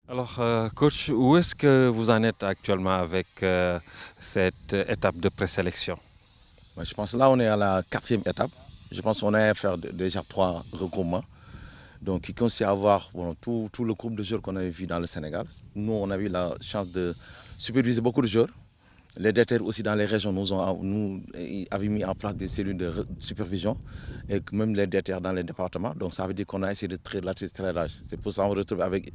Alors, coach, où est-ce que vous en êtes actuellement avec cette étape de présélection? Ouais, je pense que là, on est à la quatrième étape. Je pense qu'on a à faire déjà 3 regroupements. Donc, qui consiste à avoir tout le groupe de joueurs qu'on avait vu dans le Sénégal. Nous, on a eu la chance de superviser beaucoup de joueurs. Les DTR aussi dans les régions nous avaient mis en place des cellules de supervision et même les DTR dans les départements. Donc ça veut dire qu'on a essayé de traiter l'artiste très large. C'est pour ça qu'on retrouve avec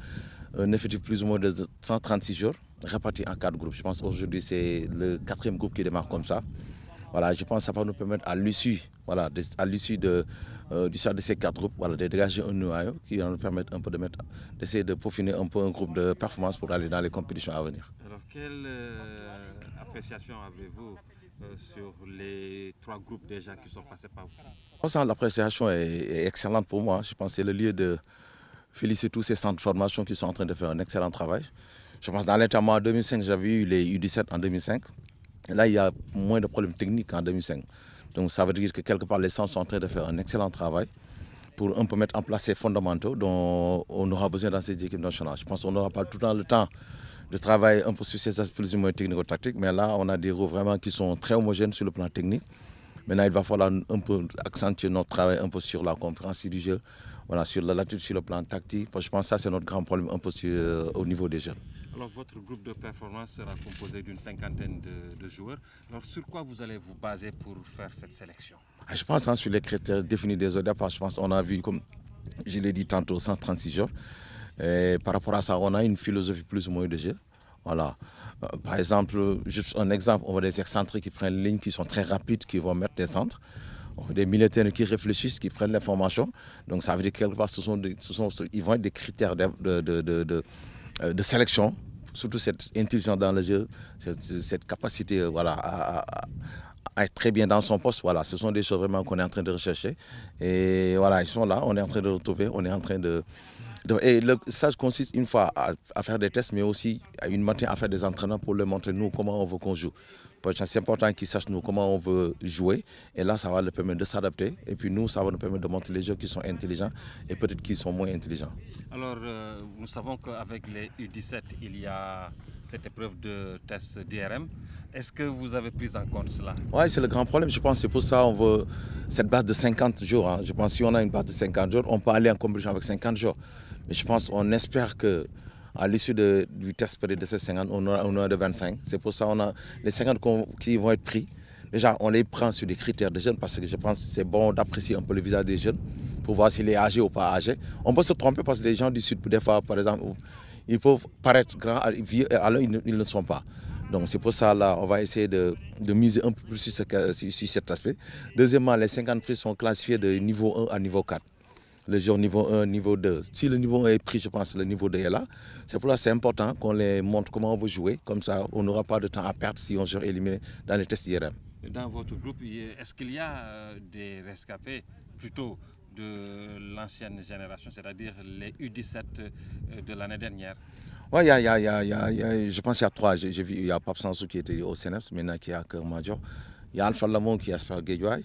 un effectif plus ou moins de 136 joueurs répartis en 4 groupes. Je pense qu'aujourd'hui c'est le quatrième groupe qui démarre comme ça. Voilà, je pense que ça va nous permettre à l'issue du stade de ces 4 groupes, voilà, de dégager un noyau qui va nous permettre un peu d'essayer de peaufiner un peu un groupe de performance pour aller dans les compétitions à venir. Alors, quelle appréciation avez-vous sur les trois groupes déjà qui sont passés par vous? L'appréciation est excellente pour moi. Je pense que c'est le lieu de féliciter tous ces centres de formation qui sont en train de faire un excellent travail. Je pense que dans l'intermois en 2005, j'avais eu les U17 en 2005. Et là, il y a moins de problèmes techniques qu'en 2005. Donc ça veut dire que quelque part, les centres sont en train de faire un excellent travail pour un peu mettre en place ces fondamentaux dont on aura besoin dans ces équipes nationales. Je pense qu'on n'aura pas tout le temps de travailler un peu sur ces aspects plus ou moins technico-tactiques, mais là, on a des groupes vraiment qui sont très homogènes sur le plan technique. Maintenant, il va falloir un peu accentuer notre travail un peu sur la compréhension du jeu, voilà, sur la latitude, sur le plan tactique. Parce que je pense que ça, c'est notre grand problème un peu au niveau des jeunes. Alors, votre groupe de performance sera composé d'une cinquantaine de joueurs. Alors, sur quoi vous allez vous baser pour faire cette sélection? Je pense sur les critères définis des autres départs. Je pense qu'on a vu, comme je l'ai dit tantôt, 136 joueurs. Et par rapport à ça, on a une philosophie plus ou moins de jeu. Voilà. Par exemple, juste un exemple, on voit des excentriques qui prennent une ligne, qui sont très rapides, qui vont mettre des centres. On voit des militaires qui réfléchissent, qui prennent l'information. Donc ça veut dire que quelque part, ils vont être des critères de sélection, surtout cette intelligence dans le jeu, cette capacité voilà, à être très bien dans son poste. Voilà, ce sont des choses vraiment qu'on est en train de rechercher. Et voilà, ils sont là, on est en train de retrouver, on est en train de ça consiste une fois à faire des tests, mais aussi à une matin à faire des entraînements pour leur montrer nous comment on veut qu'on joue. Parce que c'est important qu'ils sachent nous comment on veut jouer. Et là, ça va leur permettre de s'adapter. Et puis nous, ça va nous permettre de montrer les jeux qui sont intelligents et peut-être qui sont moins intelligents. Alors, nous savons qu'avec les U17, il y a cette épreuve de test d'IRM. Est-ce que vous avez pris en compte cela? Oui, c'est le grand problème. Je pense que c'est pour ça qu'on veut cette base de 50 jours. Hein. Je pense que si on a une base de 50 jours, on peut aller en compétition avec 50 jours. Mais je pense qu'on espère qu'à l'issue du test période de ces 50, on aura de 25. C'est pour ça qu'on a les 50 qui vont être pris. Déjà, on les prend sur des critères de jeunes parce que je pense que c'est bon d'apprécier un peu le visage des jeunes pour voir s'il est âgé ou pas âgé. On peut se tromper parce que les gens du Sud, des fois, par exemple, ils peuvent paraître grands, alors ils ne le sont pas. Donc c'est pour ça là, on va essayer de miser un peu plus sur cet aspect. Deuxièmement, les 50 prix sont classifiés de niveau 1 à niveau 4. Le jour niveau 1, niveau 2. Si le niveau 1 est pris, je pense que le niveau 2 est là. C'est pour ça que c'est important qu'on les montre comment on veut jouer. Comme ça, on n'aura pas de temps à perdre si on sera éliminé dans les tests IRM. Dans votre groupe, est-ce qu'il y a des rescapés plutôt de l'ancienne génération, c'est-à-dire les U17 de l'année dernière? Oui, je pense qu'il y a 3. J'ai vu, il y a Pape Sansou qui était au CNEPS, maintenant qui est à Cœur Major. Il y a Alpha Lamont qui est à Sphère Guédiouaï.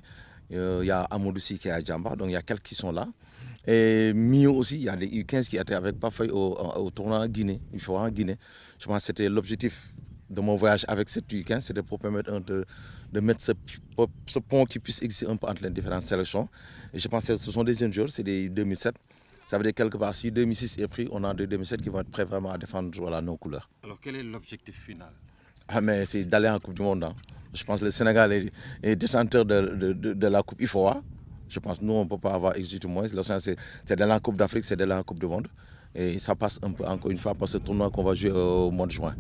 Il y a Amoudouci qui est à Djamba. Donc il y a quelques qui sont là. Et Mio aussi, il y a les U15 qui étaient avec Bafay au tournoi en Guinée. Il faut en Guinée. Je pense que c'était l'objectif de mon voyage avec cette U15, c'était pour permettre de mettre ce pont qui puisse exister un peu entre les différentes sélections. Et je pense que ce sont des jeunes joueurs, c'est des 2007. Ça veut dire quelque part, si 2006 est pris, on a des 2007 qui vont être prêts vraiment à défendre voilà, nos couleurs. Alors quel est l'objectif final? Mais c'est d'aller en Coupe du Monde. Hein. Je pense que le Sénégal est détenteur de la Coupe IFOA. Je pense que nous, on ne peut pas avoir exécuté moins. C'est dans la Coupe d'Afrique, c'est dans la Coupe du Monde. Et ça passe un peu, encore une fois, par ce tournoi qu'on va jouer au mois de juin.